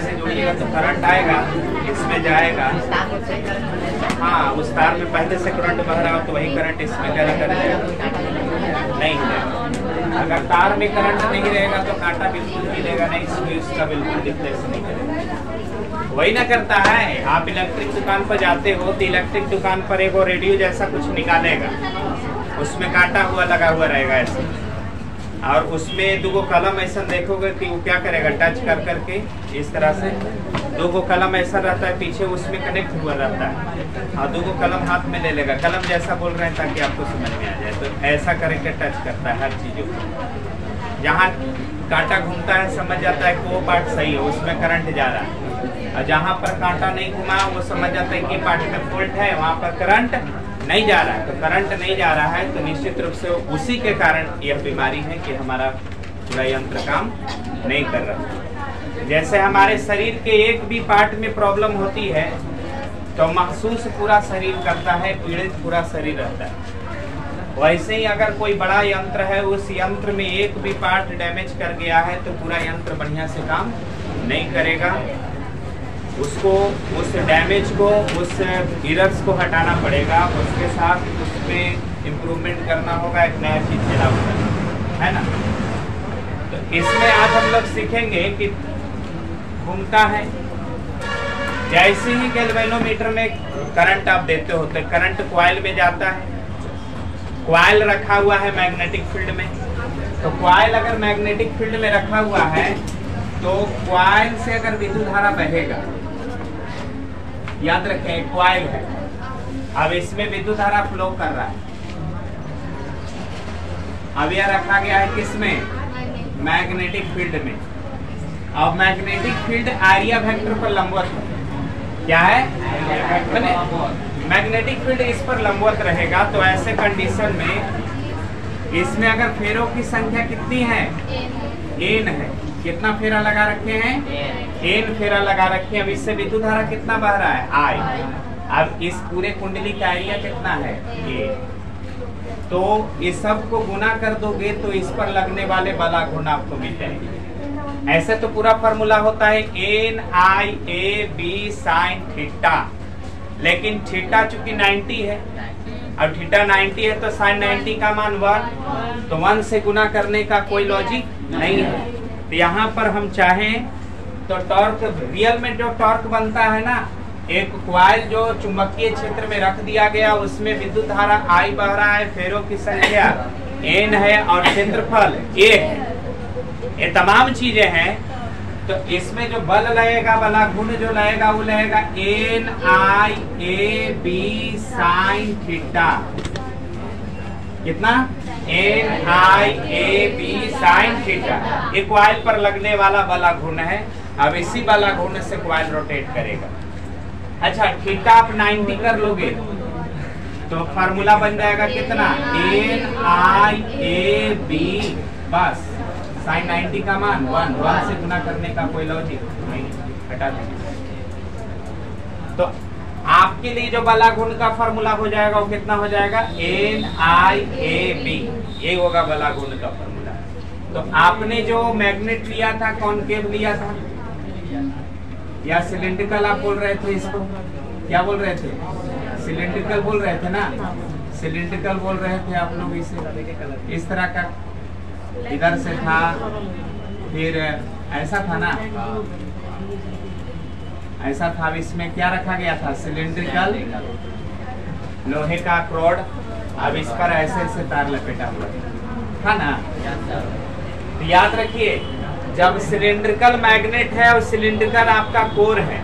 से जोड़िएगा तो करंट आएगा, इसमें जाएगा। हाँ, उस तार में पहले से करंट बह रहा हो तो वही करंट इसमें क्या कर जाएगा, नहीं जाएगा। अगर तार में करंट नहीं रहेगा तो कांटा बिल्कुल मिलेगा नहीं, इसका बिल्कुल डिफ्लेक्शन नहीं करेगा। वही ना करता है। आप इलेक्ट्रिक दुकान पर जाते हो तो इलेक्ट्रिक दुकान पर एक रेडियो जैसा कुछ निकालेगा, उसमें कांटा हुआ लगा हुआ रहेगा ऐसे, और उसमें दो कलम ऐसा देखोगे कि वो क्या करेगा, टच कर करके इस तरह से दो कलम ऐसा रहता है पीछे, उसमें कनेक्ट हुआ रहता है, और दो कलम हाथ में ले लेगा, कलम जैसा बोल रहे हैं ताकि आपको समझ में आ जाए। तो ऐसा करके टच करता है हर चीज़ों को। जहाँ कांटा घूमता है समझ जाता है कि वो पार्ट सही है, उसमें करंट जा रहा है, और जहाँ पर कांटा नहीं घुमा वो समझ जाता है कि पार्ट में फॉल्ट है, वहाँ पर करंट नहीं जा रहा है। तो करंट नहीं जा रहा है तो निश्चित रूप से उसी के कारण यह बीमारी है कि हमारा पूरा यंत्र काम नहीं कर रहा। जैसे हमारे शरीर के एक भी पार्ट में प्रॉब्लम होती है तो महसूस पूरा शरीर करता है, पीड़ित पूरा शरीर रहता है। वैसे ही अगर कोई बड़ा यंत्र है, उस यंत्र में एक भी पार्ट डैमेज कर गया है तो पूरा यंत्र बढ़िया से काम नहीं करेगा। उसको उस डैमेज को, उस एरर्स को हटाना पड़ेगा, उसके साथ उसमें इम्प्रूवमेंट करना होगा, एक नया चीज़ देना होगा, है ना। तो इसमें आज हम लोग सीखेंगे कि घूमता है, जैसे ही गैल्वेनोमीटर में करंट आप देते हो तो करंट कॉइल में जाता है, कॉइल रखा हुआ है मैग्नेटिक फील्ड में। तो कॉइल अगर मैग्नेटिक फील्ड में रखा हुआ है तो कॉइल से अगर विद्युत धारा बहेगा, याद रखें कॉइल है, अब इसमें विद्युत धारा फ्लो कर रहा है। अब यह रखा गया है किसमें, मैग्नेटिक फील्ड में। अब मैग्नेटिक फील्ड एरिया वेक्टर पर लंबवत है, क्या है, मैग्नेटिक फील्ड इस पर लंबवत रहेगा। तो ऐसे कंडीशन में इसमें अगर फेरों की संख्या कितनी है, n है, कितना फेरा लगा रखे हैं, n फेरा लगा रखे हैं। अब इससे विद्युत धारा कितना बह रहा है, I। अब इस पूरे कुंडली का एरिया कितना है, a। तो इस सब को गुना कर दोगे तो इस पर लगने वाले बला गुण आपको मिल जाएंगे। ऐसे तो पूरा फॉर्मूला होता है NIAB sin थीटा, लेकिन थीटा चूंकि 90 है, अब थीटा 90 है तो साइन 90 का मान 1, तो 1 से गुना करने का कोई लॉजिक नहीं है। तो यहाँ पर हम चाहें तो टॉर्क, रियल में जो टॉर्क बनता है ना, एक कॉइल जो चुंबकीय क्षेत्र में रख दिया गया, उसमें विद्युत धारा I बह रहा है, फेरों की संख्या n है और क्षेत्रफल a है, ये तमाम चीजें हैं। तो इसमें जो बल लगेगा, बला गुण जो लगेगा वो लगेगा NIAB sin थीटा। कितना, NIAB sin थीटा, ये कॉइल पर लगने वाला बला गुण है। अब इसी बला गुण से कॉइल रोटेट करेगा। अच्छा, थीटा आप 90 कर लोगे तो फार्मूला बन जाएगा कितना, NIAB, बस साइन 90 का मान 1 से गुना करने का कोई लॉजिक नहीं, हटा दीजिए। तो आपके लिए जो बला गुण का फार्मूला हो जाएगा वो कितना हो जाएगा, NIAB, ये होगा बला गुण का फार्मूला। तो आपने जो मैग्नेट लिया था, कॉनकेव लिया था या सिलिंड्रिकल आप बोल रहे थे, इसको क्या बोल रहे थे, सिलिंड्रिकल बोल रहे थे ना, सिलिंड्रिकल बोल रहे थे आप लोग। इसे इस तरह का इधर से था, फिर ऐसा था ना, ऐसा था। अब इसमें क्या रखा गया था, सिलिंड्रिकल लोहे का रॉड, अब इस पर ऐसे ऐसे तार लपेटा हुआ था ना। तो याद रखिए, जब सिलिंड्रिकल मैग्नेट है और सिलिंड्रिकल आपका कोर है,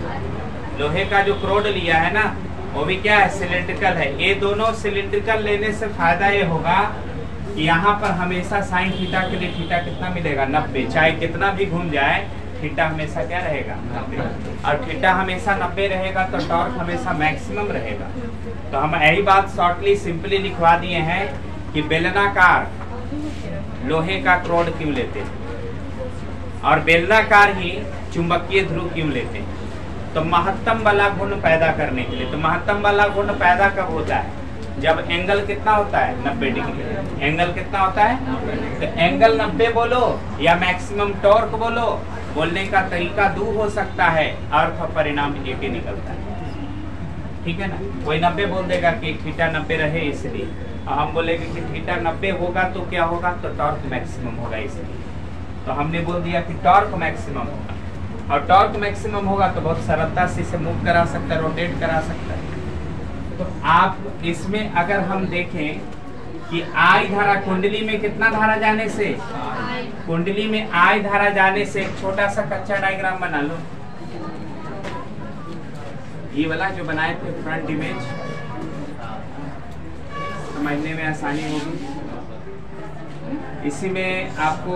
लोहे का जो क्रोड लिया है ना वो भी क्या है, सिलिंड्रिकल है। ये दोनों सिलिंड्रिकल लेने से फायदा ये होगा कि यहाँ पर हमेशा साइन थीटा के लिए थीटा कितना मिलेगा, 90। चाहे कितना भी घूम जाए थीटा हमेशा क्या रहेगा, 90। और थीटा हमेशा 90 रहेगा तो टॉर्क हमेशा मैक्सिमम रहेगा। तो हम यही बात शॉर्टली सिंपली लिखवा दिए हैं कि बेलनाकार लोहे का क्रोड क्यों लेते हैं और बेलनाकार ही चुंबकीय ध्रुव क्यों लेते हैं। तो महत्तम वाला गुण पैदा करने के लिए। तो महत्तम वाला गुण पैदा कब होता है, जब एंगल कितना होता है 90 डिग्री। एंगल कितना होता है तो एंगल 90 बोलो या मैक्सिमम टॉर्क बोलो, बोलने का तरीका दो हो सकता है, अर्थ और परिणाम एक ही निकलता है। ठीक है ना, कोई 90 बोल देगा कि थीटा 90 रहे इसलिए, हम बोलेंगे कि थीटा 90 होगा तो क्या होगा, तो टॉर्क मैक्सिमम होगा इसलिए। तो हमने बोल दिया कि टॉर्क मैक्सिमम होगा, और टॉर्क मैक्सिमम होगा तो बहुत सरलता से इसे मूव करा सकता है, रोटेट करा सकता है। तो आप इसमें अगर हम देखें कि आई धारा कुंडली में कितना धारा जाने से, कुंडली में आई धारा जाने से एक छोटा सा कच्चा डायग्राम बना लो, ये वाला जो बनाए थे फ्रंट इमेज, समझने में आसानी होगी। इसी में आपको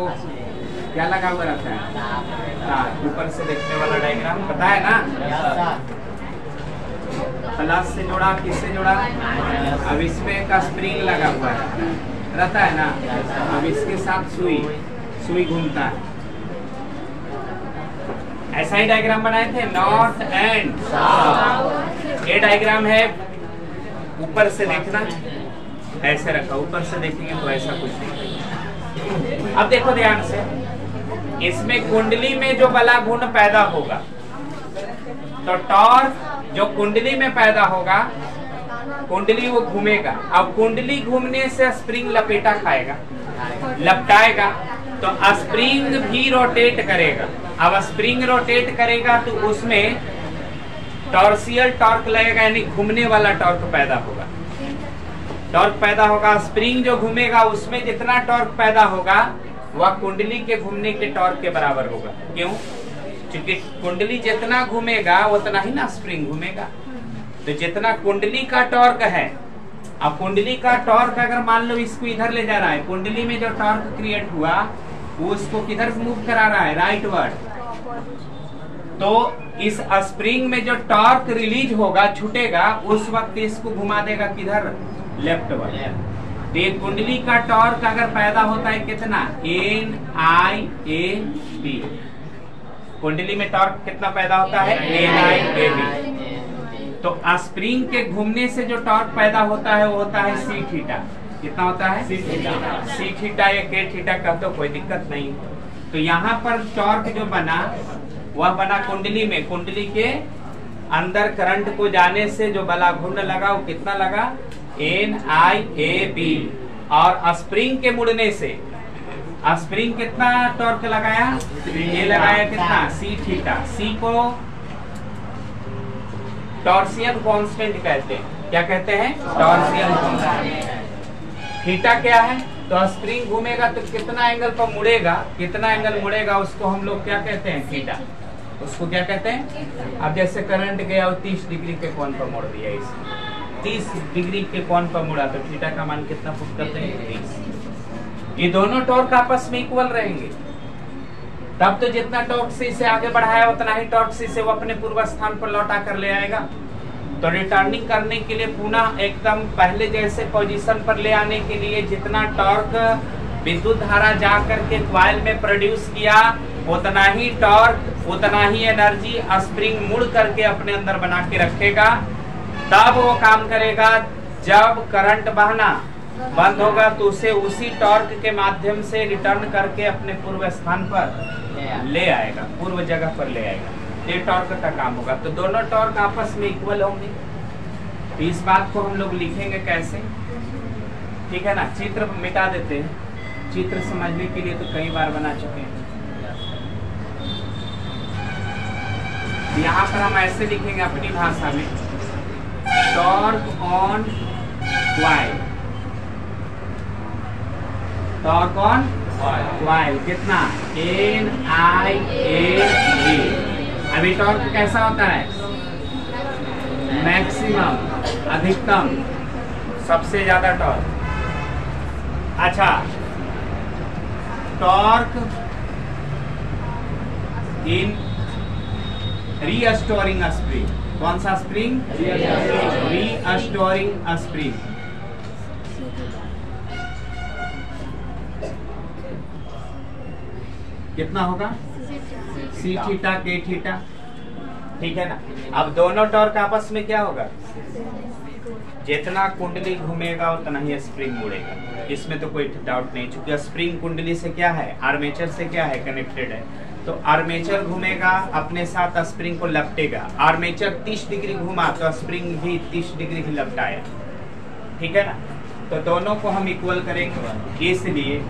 क्या लगा हुआ रहता है, ऊपर से देखने वाला डायग्राम पता है ना, प्लस से जोड़ा, किससे जोड़ा, अब इसमें का स्प्रिंग लगा हुआ रहता है ना, अब इसके साथ सुई घूमता है। ऐसा ही डायग्राम बनाए थे नॉर्थ एंड साउथ। ये डायग्राम है, ऊपर से देखना, ऐसे रखा, ऊपर से देखेंगे तो ऐसा कुछ नहीं। अब देखो ध्यान से, इसमें कुंडली में जो बला गुण पैदा होगा, तो टॉर्क जो कुंडली में पैदा होगा, कुंडली वो घूमेगा, अब कुंडली घूमने से स्प्रिंग लपेटा खाएगा, लपटाएगा, तो स्प्रिंग भी रोटेट करेगा। अब स्प्रिंग रोटेट करेगा तो उसमें टॉर्सियल टॉर्क लगेगा, यानी घूमने वाला टॉर्क पैदा होगा। टॉर्क पैदा होगा, स्प्रिंग जो घूमेगा उसमें जितना टॉर्क पैदा होगा वह कुंडली के घूमने के टॉर्क के बराबर होगा। क्यों? क्योंकि कुंडली जितना घूमेगा उतना ही ना स्प्रिंग घूमेगा। तो जितना कुंडली का टॉर्क है, अब कुंडली का टॉर्क अगर मान लो इसको इधर ले जा रहा है, कुंडली में जो टॉर्क क्रिएट हुआ वो उसको किधर मूव करा रहा है, राइट वर्ड। तो इस स्प्रिंग में जो टॉर्क रिलीज होगा, छूटेगा, उस वक्त इसको घुमा देगा किधर, लेफ्ट वर्ड। तो ये कुंडली का टॉर्क अगर पैदा होता है कितना, NIAB। कुंडली में टॉर्क कितना पैदा होता है, NIAB। तो स्प्रिंग के घूमने से जो टॉर्क पैदा होता है वो होता है C थीटा। कितना होता है, C थीटा या K थीटा का, तो कोई दिक्कत नहीं। तो यहाँ पर टॉर्क जो बना वह बना कुंडली में, कुंडली के अंदर करंट को जाने से जो बला घूमने लगा वो कितना लगा, NIAB। और स्प्रिंग के मुड़ने से स्प्रिंग कितना टॉर्क लगाया, ये लगाया कितना, C थीटा। C को टॉर्सियन कांस्टेंट कहते हैं। क्या कहते हैं, टॉर्सियन कांस्टेंट। थीटा क्या है, तो स्प्रिंग घूमेगा तो कितना एंगल पर मुड़ेगा, कितना एंगल मुड़ेगा उसको हम लोग क्या कहते हैं, थीटा। उसको क्या कहते हैं। अब जैसे करंट गया और 30 डिग्री के कोण पर मोड़ दिया, इसमें 30 डिग्री के कोण पर मुड़ा, तो थीटा का मान कितना पुट करते हैं, 30। ये दोनों टॉर्क आपस में इक्वल रहेंगे, तब तो जितना टॉर्क से इसे आगे बढ़ाया उतना ही टॉर्क से इसे वो अपने पूर्व स्थान पर लौटा कर ले आएगा। तो रिटर्निंग करने के लिए पुनः एकदम पहले जैसे पोजीशन पर ले आने के लिए जितना टॉर्क विद्युत धारा जा करके कॉइल में प्रोड्यूस किया, उतना ही टॉर्क, उतना ही एनर्जी स्प्रिंग मुड़ करके अपने अंदर बना के रखेगा। तब वो काम करेगा, जब करंट बहना बंद होगा तो उसे उसी टॉर्क के माध्यम से रिटर्न करके अपने पूर्व स्थान पर ले आएगा, पूर्व जगह पर ले आएगा। ये टॉर्क का काम होगा। तो दोनों टॉर्क आपस में इक्वल होंगे। तो इस बात को हम लोग लिखेंगे कैसे, ठीक है ना। चित्र मिटा देते हैं, चित्र समझने के लिए तो कई बार बना चुके हैं। यहाँ पर हम ऐसे लिखेंगे अपनी भाषा में, torque on coil, torque on coil कितना, NIAB। अभी टॉर्क कैसा होता है, मैक्सिमम, अधिकतम, सबसे ज्यादा टॉर्क। अच्छा, टॉर्क इन रीस्टोरिंग स्प्रिंग, कौन सा स्प्रिंग, रीस्टोरिंग स्प्रिंग। कितना होगा, C थीटा K थीटा, ठीक है ना। अब दोनों टॉर्क आपस में क्या होगा, जितना कुंडली घूमेगा उतना ही स्प्रिंग मुड़ेगा, इसमें तो कोई डाउट नहीं। चूंकि स्प्रिंग कुंडली से क्या है, आर्मेचर से क्या है, कनेक्टेड है। तो आर्मेचर घूमेगा अपने साथ स्प्रिंग को लपटेगा। आर्मेचर 30 डिग्री घूमा तो स्प्रिंग भी 30 डिग्री ही लपटाया, ठीक है ना। तो दोनों को हम इक्वल करेंगे, इसलिए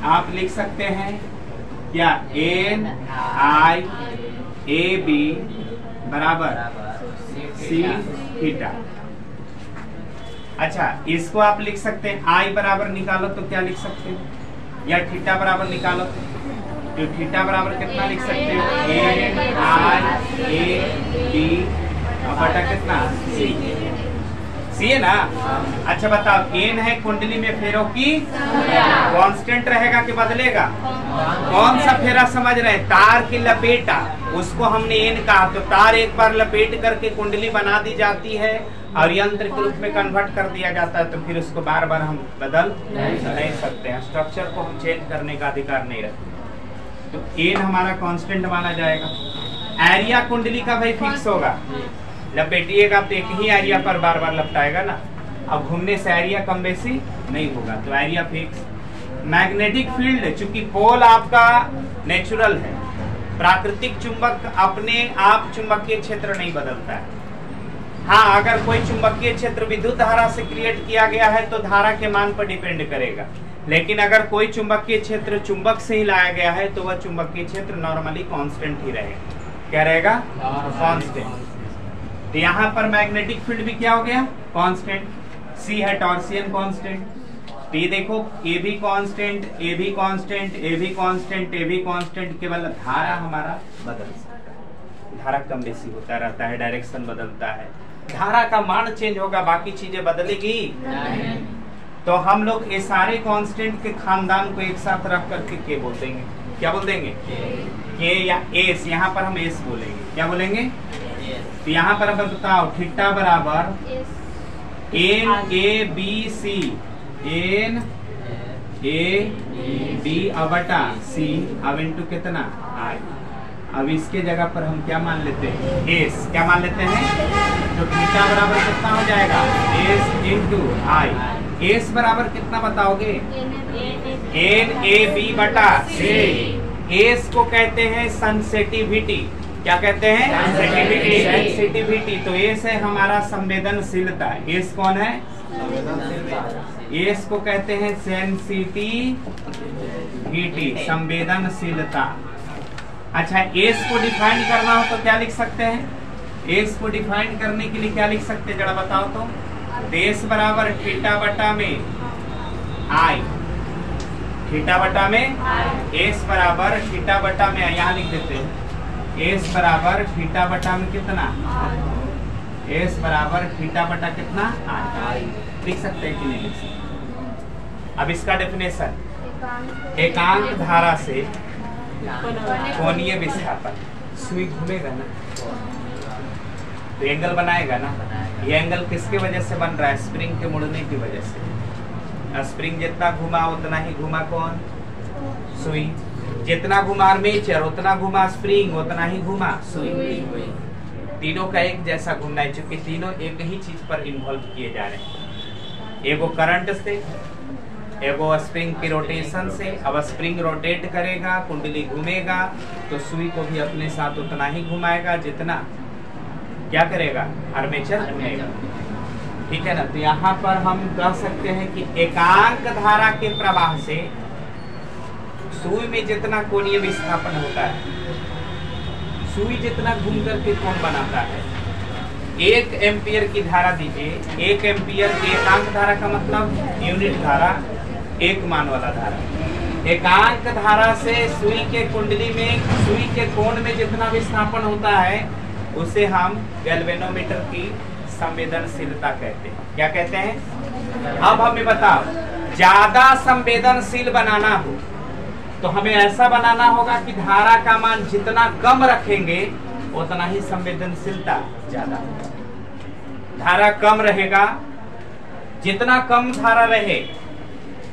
आप लिख सकते हैं क्या, एन आई ए बी बराबर सी थीटा। अच्छा, इसको आप लिख सकते हैं आई बराबर निकालो तो क्या लिख सकते हैं, या थीटा बराबर निकालो तो थीटा बराबर कितना लिख सकते हो, एन आई ए बी बटा कितना, सी। सी है ना। अच्छा बताओ, एन है कुंडली में फेरों की कांस्टेंट रहेगा कि बदलेगा, कौन सा फेरा समझ रहे हैं, तार की लपेटा, उसको हमने एन कहा। तो तार एक बार लपेट करके कुंडली बना दी जाती है और यंत्र के रूप में कन्वर्ट कर दिया जाता है, तो फिर उसको बार बार हम बदल नहीं सकते हैं, स्ट्रक्चर को हम चेंज करने का अधिकार नहीं रखते। तो एन हमारा कांस्टेंट माना जाएगा। एरिया कुंडली का भाई फिक्स होगा, लपेटिएगा तो एक ही एरिया पर बार बार लपटाएगा ना। अब घूमने से एरिया कम बेसी नहीं होगा, तो एरिया फिक्स। मैग्नेटिक फील्ड, चूंकि पोल आपका नेचुरल है, प्राकृतिक चुंबक अपने आप चुंबकीय क्षेत्र नहीं बदलता है। हाँ, अगर कोई चुंबकीय क्षेत्र विद्युत धारा से क्रिएट किया गया है तो धारा के मान पर डिपेंड करेगा, लेकिन अगर कोई चुंबकीय क्षेत्र चुंबक से ही लाया गया है तो वह चुंबकीय क्षेत्र नॉर्मली कांस्टेंट ही रहेगा। क्या रहेगा, कांस्टेंट। तो यहाँ पर मैग्नेटिक फील्ड भी क्या हो गया, कांस्टेंट। सी है टॉर्सियन कांस्टेंट। तो ये देखो, ए भी कांस्टेंट, ए भी कांस्टेंट, ए भी कांस्टेंट, ए भी कांस्टेंट। केवल धारा हमारा बदल सकता है, धारा कम बेसी होता रहता है, डायरेक्शन बदलता है, धारा का मान चेंज होगा, बाकी चीजें बदलेगी नहीं। तो हम लोग ये सारे कांस्टेंट के खानदान को एक साथ रख करके के बोल देंगे। क्या बोल देंगे, के या एस। यहाँ पर हम एस बोलेंगे। क्या बोलेंगे, तो यहाँ पर अब बताओ, थीटा बराबर N A B C, N A B बटा सी, अब इंटू कितना, आई। अब इसके जगह पर हम क्या मान लेते हैं, एस। क्या मान लेते हैं, तो थीटा बराबर कितना हो जाएगा, एस इंटू आई। एस बराबर कितना बताओगे, एन ए बी बटा सी। एस को कहते हैं सेंसिटिविटी। क्या कहते हैं, सेंसिटिविटी। तो एस है हमारा संवेदनशीलता। एस कौन है, एस को कहते हैं सेंसिटिविटी, संवेदनशीलता। अच्छा, एस को डिफाइन करना हो तो क्या लिख सकते हैं, एस को डिफाइन करने के लिए क्या लिख सकते हैं, जरा बताओ तो। एस बराबर थीटा बटा में आई, थीटा बटा में एस बराबर थीटा बटा में, यहाँ लिख देते हैं एस बराबर थीटा बटा में कितना, एस बराबर थीटा बटा कितना, आई। लिख सकते हैं कि नहीं लिख सकते। अब इसका डेफिनेशन, एकांक धारा से कोणीय विस्थापन। सुई घूमेगा ना तो एंगल बनाएगा ना। ये एंगल किसके वजह से बन रहा है, स्प्रिंग के मुड़ने की वजह से। स्प्रिंग जितना घुमा उतना ही घुमा कौन, सुई। जितना घुमा आर्मेचर उतना घुमा स्प्रिंग, उतना ही घुमा सुई। तीनों का एक जैसा घूमना है, क्योंकि तीनों एक ही चीज पर इन्वॉल्व किए जा रहे हैं, एगो करंट से, एगो स्प्रिंग की रोटेशन से। अब स्प्रिंग रोटेट करेगा, कुंडली घूमेगा, तो सुई को भी अपने साथ उतना ही घुमाएगा जितना क्या करेगा, आर्मेचर घूमेगा। ठीक है ना। तो यहाँ पर हम कह सकते हैं कि एकांक धारा के प्रवाह से सुई में जितना कोणीय विस्थापन होता है, सुई जितना घूम करके कोण बनाता है। 1 एम्पियर की धारा दीजिए, 1 एम्पियर की एकांक धारा का मतलब यूनिट धारा, एक मान वाला धारा। एकांक धारा से सुई के कुंडली में, सुई के कोण में जितना विस्थापन होता है उसे हम गैल्वेनोमीटर की संवेदनशीलता कहते हैं। क्या कहते हैं। अब हमें बताओ, ज्यादा संवेदनशील बनाना हो तो हमें ऐसा बनाना होगा कि धारा का मान जितना कम रखेंगे उतना ही संवेदनशीलता ज्यादा होगा। धारा कम रहेगा, जितना कम धारा रहे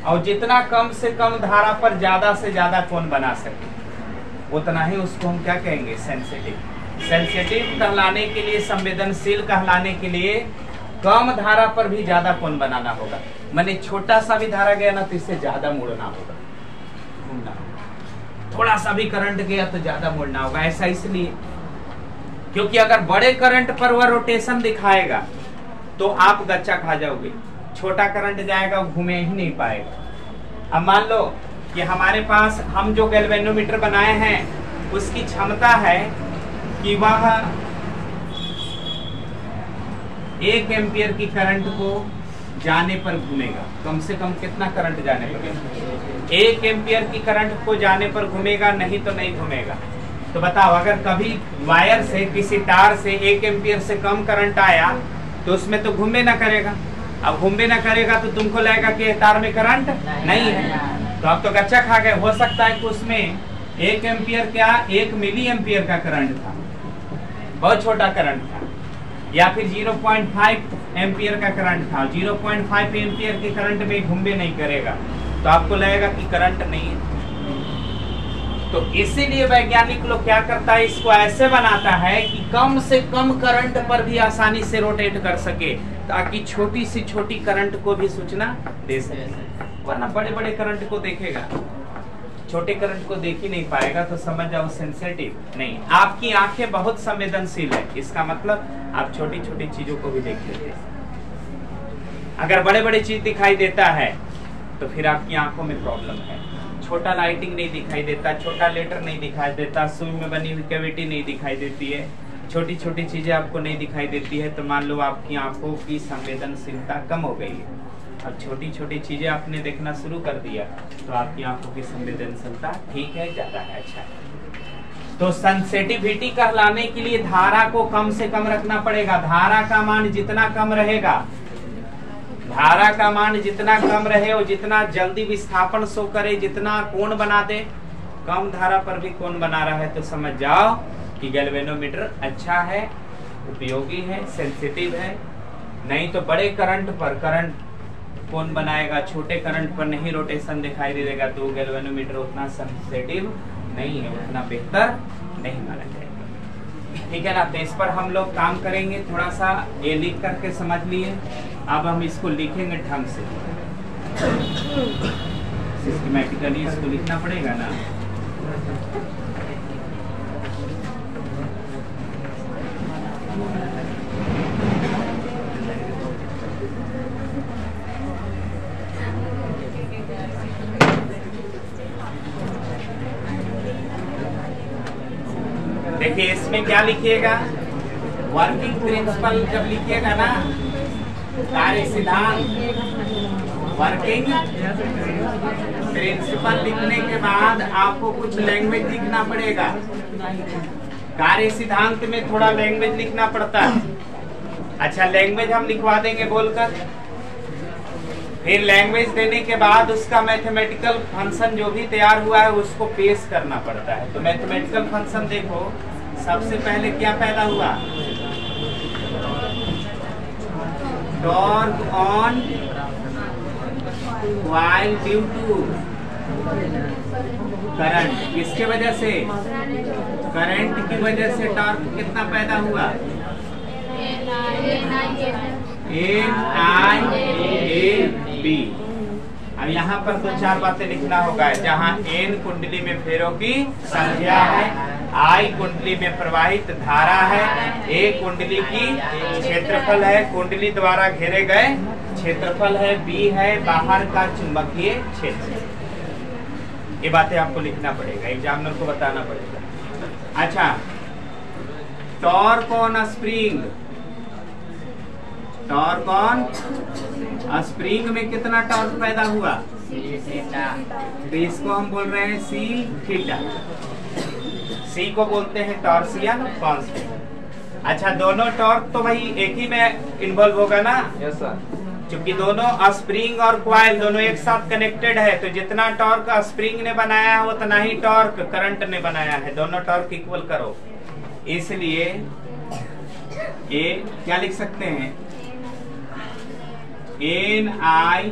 और जितना कम से कम धारा पर ज्यादा से ज्यादा कोण बना सके उतना ही उसको हम क्या कहेंगे, सेंसिटिव। सेंसिटिव कहलाने के लिए, संवेदनशील कहलाने के लिए कम धारा पर भी ज्यादा कोण बनाना होगा, माने छोटा सा भी धारा गया ना तो इससे ज्यादा मोड़ना होगा, घूमना होगा। थोड़ा सा भी करंट गया तो ज्यादा मोड़ना होगा। ऐसा इसलिए क्योंकि अगर बड़े करंट पर वह रोटेशन दिखाएगा तो आप गच्चा खा जाओगे, छोटा करंट जाएगा वो घूमे ही नहीं पाएगा। अब मान लो कि हमारे पास हम जो गैल्वेनोमीटर बनाए हैं उसकी क्षमता है कि वह 1 एम्पियर की करंट को जाने पर घूमेगा। कम से कम कितना करंट जाने पर? 1 एम्पियर की करंट को जाने पर घूमेगा, नहीं तो नहीं घूमेगा। तो बताओ, अगर कभी वायर से, किसी तार से 1 एम्पियर से कम करंट आया तो उसमें तो घूमे ना करेगा। अब घूमे ना करेगा तो तुमको लगेगा कि तार में करंट नहीं है, तो अब तो गच्चा खा गए। हो सकता है कि उसमें 1 एम्पियर क्या 1 मिली एम्पियर का करंट था, बहुत छोटा करंट था, या फिर 0.5 एम्पियर का करंट था। 0.5 एम्पियर के करंट में घूमे नहीं करेगा, तो आपको लगेगा कि करंट नहीं है। तो इसीलिए वैज्ञानिक लोग क्या करता है, इसको ऐसे बनाता है कि कम से कम करंट पर भी आसानी से रोटेट कर सके, ताकि छोटी से छोटी करंट को भी सूचना दे सके। वरना बड़े बड़े करंट को देखेगा, छोटे करंट को देख ही नहीं पाएगा, तो समझ जाओ सेंसिटिव नहीं। आपकी आंखें बहुत संवेदनशील है, इसका मतलब आप छोटी छोटी चीजों को भी देख लेते हैं। अगर बड़े बड़े चीज दिखाई देता है तो फिर आपकी आंखों में प्रॉब्लम है। छोटा लाइटिंग नहीं दिखाई देता, छोटा लेटर नहीं दिखाई देता, सुई में बनी हुई कैविटी नहीं दिखाई देती है, छोटी छोटी चीजें आपको नहीं दिखाई देती है, तो मान लो आपकी आंखों की संवेदनशीलता कम हो गई है। अब छोटी छोटी चीजें आपने देखना शुरू कर दिया तो आपकी आंखों की संवेदनशीलता ठीक है, ज्यादा है, अच्छा है। तो सेंसिटिविटी कहलाने के लिए धारा को कम से कम रखना पड़ेगा। धारा का मान जितना कम रहेगा, धारा का मान जितना कम रहे और जितना जल्दी विस्थापन शो करे, जितना कोण बना दे, कम धारा पर भी कोण बना रहा है, तो समझ जाओ कि गैल्वेनोमीटर अच्छा है, उपयोगी है, सेंसिटिव है। नहीं तो बड़े करंट पर करंट कोण बनाएगा, छोटे करंट पर नहीं रोटेशन दिखाई दे देगा, तो गैल्वेनोमीटर उतना सेंसिटिव नहीं है, उतना बेहतर नहीं माना जाएगा। ठीक है ना। तो इस पर हम लोग काम करेंगे, थोड़ा सा ये लिख करके समझ लिए। अब हम इसको लिखेंगे ढंग से, सिस्टमैटिकली इसको लिखना पड़ेगा ना। देखिए इसमें क्या लिखिएगा, वर्किंग प्रिंसिपल जब लिखिएगा ना, कार्य सिद्धांत, वर्किंग प्रिंसिपल लिखने के बाद आपको कुछ लैंग्वेज लिखना पड़ेगा। कार्य सिद्धांत में थोड़ा लैंग्वेज लिखना पड़ता है। अच्छा, लैंग्वेज हम लिखवा देंगे बोलकर, फिर लैंग्वेज देने के बाद उसका मैथमेटिकल फंक्शन जो भी तैयार हुआ है उसको पेश करना पड़ता है। तो मैथमेटिकल फंक्शन देखो, सबसे पहले क्या पैदा हुआ, torque on while due to current. किसके वजह से, करंट की वजह से टॉर्क कितना पैदा हुआ, NIAB। अब यहाँ पर दो चार बातें लिखना होगा, जहाँ N कुंडली में फेरों की संख्या है, I कुंडली में प्रवाहित धारा है, A कुंडली की क्षेत्रफल है, कुंडली द्वारा घेरे गए क्षेत्रफल है, B है बाहर का चुंबकीय क्षेत्र। ये बातें आपको लिखना पड़ेगा, एग्जामिनर को बताना पड़ेगा। अच्छा, torque on spring, torque on spring में कितना टॉर्क पैदा हुआ, तो इसको हम बोल रहे हैं सी थीटा। सी को बोलते हैं टॉर्सियन कांस्टेंट। अच्छा, दोनों टॉर्क तो भाई एक ही में इन्वॉल्व होगा ना। Yes sir. क्योंकि दोनों स्प्रिंग और कॉइल दोनों एक साथ कनेक्टेड है, तो जितना टॉर्क स्प्रिंग ने बनाया है उतना ही टॉर्क करंट ने बनाया है, दोनों टॉर्क इक्वल करो। इसलिए ये क्या लिख सकते हैं, NI,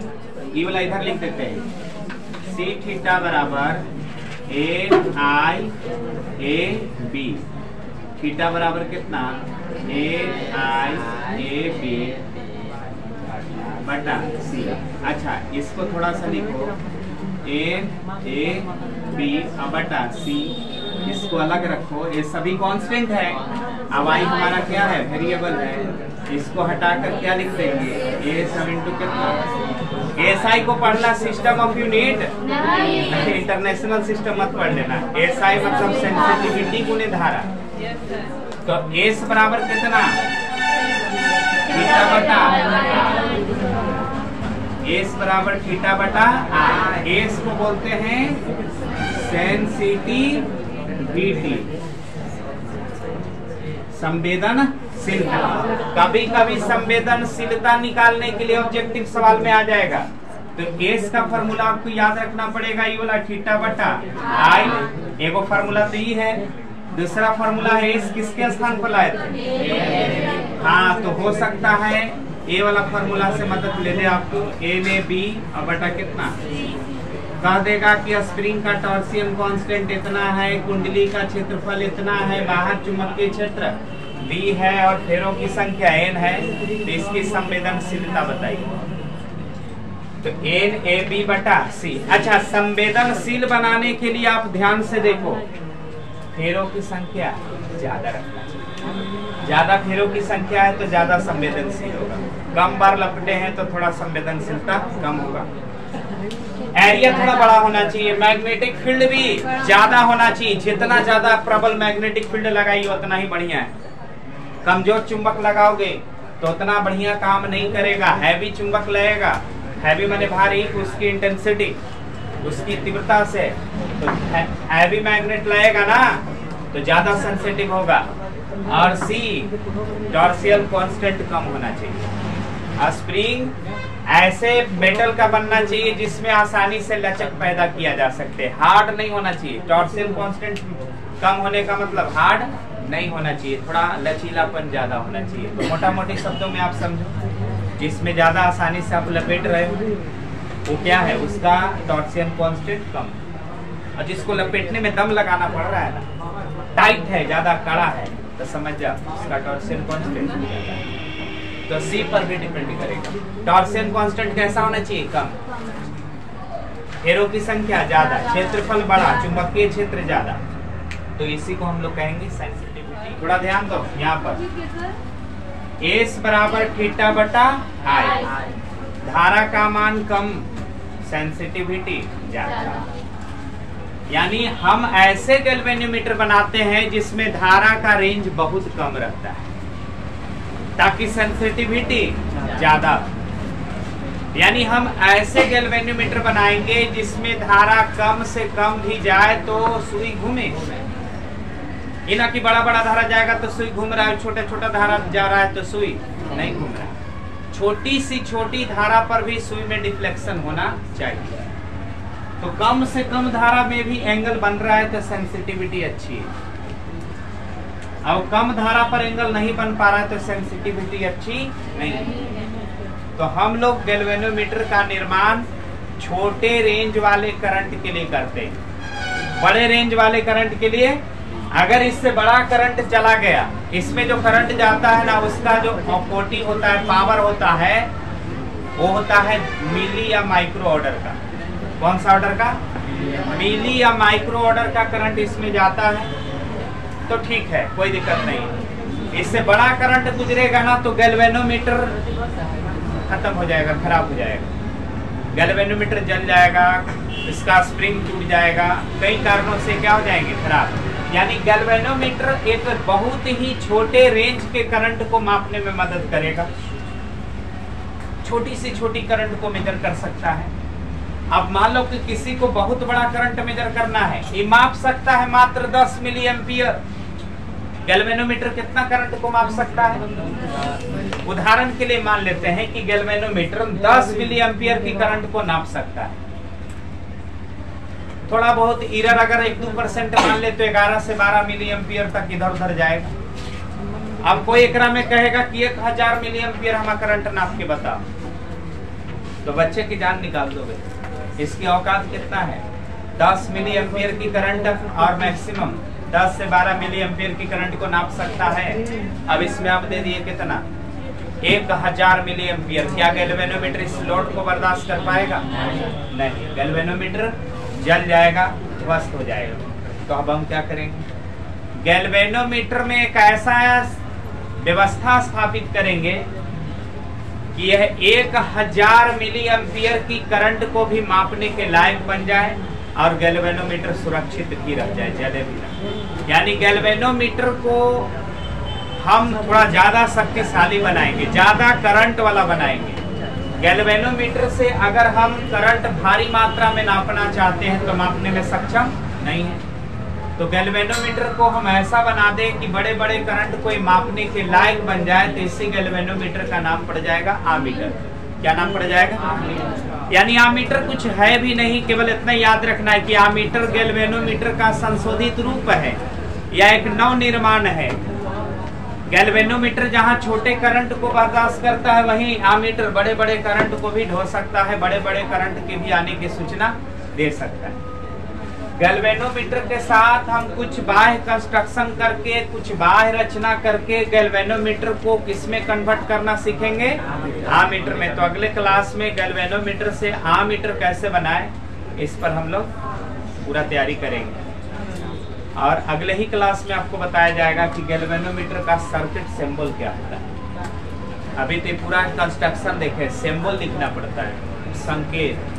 ये वाला इधर लिख देते हैं, सी थीटा बराबर NIAB। थीटा बराबर कितना, NIAB बटा सी। अच्छा इसको थोड़ा सा लिखो, एन ए बी बटा सी, इसको अलग रखो, ये सभी कांस्टेंट है। अब आई हमारा क्या है, वेरिएबल है, इसको हटाकर क्या लिख देंगे, ए सब इंटू कितना। एसआई को पढ़ना system of unit, international system मत पढ़ लेना। एसआई मतलब सेंसिटिविटी गुणे धारा। तो एस बराबर कितना, थीटा बटा, एस बराबर थीटा बटा आर। एस को बोलते हैं सेंसिटिविटी, संवेदनशीलता। कभी कभी संवेदनशीलता निकालने के लिए ऑब्जेक्टिव सवाल में आ जाएगा, तो एस का फॉर्मूला आपको याद रखना पड़ेगा, ये वाला थीटा बटा आई। एगो फॉर्मूला तो ये है, दूसरा फॉर्मूला है एस किसके स्थान पर लाए थे। हाँ तो हो सकता है ए वाला फॉर्मूला से मदद ले ले आपको, ए में बी और बटा कितना, कह देगा कि स्प्रिंग का टॉर्सियन कांस्टेंट इतना है, कुंडली का क्षेत्रफल इतना है, बाहर चुंबकीय क्षेत्र बी है और फेरों की संख्या n है, तो इसकी संवेदनशीलता बताइए। तो एन ए बी बटा सी। अच्छा संवेदनशील बनाने के लिए आप ध्यान से देखो, फेरों की संख्या ज्यादा रखना चाहिए, ज्यादा फेरों की संख्या है तो ज्यादा संवेदनशील होगा, कम बार लपटे हैं तो थोड़ा संवेदनशीलता कम होगा। एरिया थोड़ा बड़ा होना चाहिए, मैग्नेटिक फील्ड भी ज्यादा होना चाहिए, जितना ज्यादा प्रबल मैग्नेटिक फील्ड लगाइए उतना ही बढ़िया है। कमजोर चुंबक लगाओगे तो उतना बढ़िया काम नहीं करेगा, हैवी चुंबक लगेगा, हैवी माने भारी, उसकी इंटेंसिटी उसकी तीव्रता से, तो हैवी मैग्नेट लगेगा ना तो ज्यादा सेंसिटिव होगा। और सी टॉर्सियल कांस्टेंट कम होना चाहिए। स्प्रिंग ऐसे मेटल का बनना चाहिए जिसमें आसानी से लचक पैदा किया जा सकते, हार्ड नहीं होना चाहिए। टॉर्सियल कांस्टेंट कम होने का मतलब हार्ड नहीं होना चाहिए, थोड़ा लचीलापन ज्यादा होना चाहिए। तो मोटा मोटी शब्दों में आप समझो, जिसमें ज्यादा आसानी से आप लपेट रहे हो वो क्या है, उसका टॉर्सियन कांस्टेंट कम। और जिसको लपेटने में दम लगाना पड़ रहा है ना, टाइट है, ज्यादा कड़ा है, तो समझ जाओ उसका टॉर्सियन कांस्टेंट ज्यादा है। तो सी पर भी डिपेंड करेगा। टॉर्सियन कांस्टेंट कैसा होना चाहिए, कम, फेरों की संख्या ज्यादा, क्षेत्रफल बड़ा, चुंबकीय क्षेत्र ज्यादा, तो इसी को हम लोग कहेंगे सेंसिटिविटी। थोड़ा ध्यान दो यहाँ पर, एस बराबर थीटा बटा आई, धारा का मान कम, सेंसिटिविटी ज्यादा। यानी हम ऐसे गैल्वेनोमीटर बनाते हैं जिसमें धारा का रेंज बहुत कम रहता है ताकि सेंसिटिविटी ज्यादा। यानी हम ऐसे गैल्वेनोमीटर बनाएंगे जिसमें धारा कम से कम भी जाए तो सुई घूमे, ये ना कि बड़ा बड़ा धारा जाएगा तो सुई घूम रहा है, छोटा छोटा धारा जा रहा है तो सुई नहीं घूम रहा है। छोटी सी छोटी धारा पर भी सुई में डिफ्लेक्शन होना चाहिए। तो कम से कम धारा में भी एंगल बन रहा है तो सेंसिटिविटी अच्छी है, अब कम धारा पर एंगल नहीं बन पा रहा है तो सेंसिटिविटी अच्छी नहीं है। तो हम लोग गैल्वेनोमीटर का निर्माण छोटे रेंज वाले करंट के लिए करते हैं। बड़े रेंज वाले करंट के लिए अगर इससे बड़ा करंट चला गया, इसमें जो करंट जाता है ना उसका जो कोटि होता है, पावर होता है, वो होता है मिली या माइक्रो ऑर्डर का। कौन सा ऑर्डर का? मिली या माइक्रो ऑर्डर का करंट इसमें जाता है तो ठीक है, कोई दिक्कत नहीं। इससे बड़ा करंट गुजरेगा ना तो गैल्वेनोमीटर खत्म हो जाएगा, खराब हो जाएगा, गैल्वेनोमीटर जल जाएगा, इसका स्प्रिंग टूट जाएगा, कई कारणों से क्या हो जाएंगे, खराब। यानी गैल्वेनोमीटर एक बहुत ही छोटे रेंज के करंट को मापने में मदद करेगा, छोटी से छोटी करंट को मेजर कर सकता है। अब मान लो कि किसी को बहुत बड़ा करंट मेजर करना है, ये माप सकता है मात्र 10 मिली एम्पियर। गैल्वेनोमीटर कितना करंट को माप सकता है? उदाहरण के लिए मान लेते हैं कि गैल्वेनोमीटर 10 मिली एम्पियर की करंट को नाप सकता है। थोड़ा बहुत एरर अगर 1-2% मान ले तो 11 से 12 मिली एम्पियर तक इधर उधर जाएगा। अब कोई एकरा में कहेगा कि 1000 मिली एम्पियर हमारा करंट नाप के बताओ, तो बच्चे की जान निकाल दोगे। इसकी औकात कितना है? 10 मिली एम्पियर की करंट और मैक्सिमम 10 से 12 मिली एम्पियर की करंट को नाप सकता है। अब इसमें आप दे दिए कितना, 1000 मिली एम्पियर। क्या गैल्वेनोमीटर इस लोड को बर्दाश्त कर पाएगा? नहीं, गैल्वेनोमीटर जल जाएगा, ध्वस्त हो जाएगा। तो अब हम क्या करेंगे? गैल्वेनोमीटर में एक ऐसा व्यवस्था स्थापित करेंगे कि यह 1000 मिली एम्पियर की करंट को भी मापने के लायक बन जाए और गैल्वेनोमीटर सुरक्षित भी रह जाए, जले भी ना। यानी गैल्वेनोमीटर को हम थोड़ा ज्यादा शक्तिशाली बनाएंगे, ज्यादा करंट वाला बनाएंगे। गैल्वेनोमीटर से अगर हम करंट भारी मात्रा में नापना चाहते हैं तो मापने में सक्षम नहीं है। तो गैल्वेनोमीटर को हम ऐसा बना दें कि बड़े बड़े करंट को मापने के लायक बन जाए, तो इसी गैल्वेनोमीटर का नाम पड़ जाएगा आमीटर। क्या नाम पड़ जाएगा? यानी आमीटर कुछ है भी नहीं, केवल इतना याद रखना है कि आमीटर गैल्वेनोमीटर का संशोधित रूप है या एक नव निर्माण है। गैल्वेनोमीटर जहां छोटे करंट को बर्दाश्त करता है, वहीं आमीटर बड़े बड़े करंट को भी ढो सकता है, बड़े बड़े करंट के भी आने की सूचना दे सकता है। गैल्वेनोमीटर के साथ हम कुछ बाह्य कंस्ट्रक्शन करके, कुछ बाह्य रचना करके गैल्वेनोमीटर को किसमें कन्वर्ट करना सीखेंगे? आमीटर में। तो अगले क्लास में गैल्वेनोमीटर से आमीटर कैसे बनाए, इस पर हम लोग पूरा तैयारी करेंगे। और अगले ही क्लास में आपको बताया जाएगा कि गैल्वेनोमीटर का सर्किट सिंबल क्या होता है। अभी तो पूरा कंस्ट्रक्शन देखे, सिंबल लिखना पड़ता है, संकेत।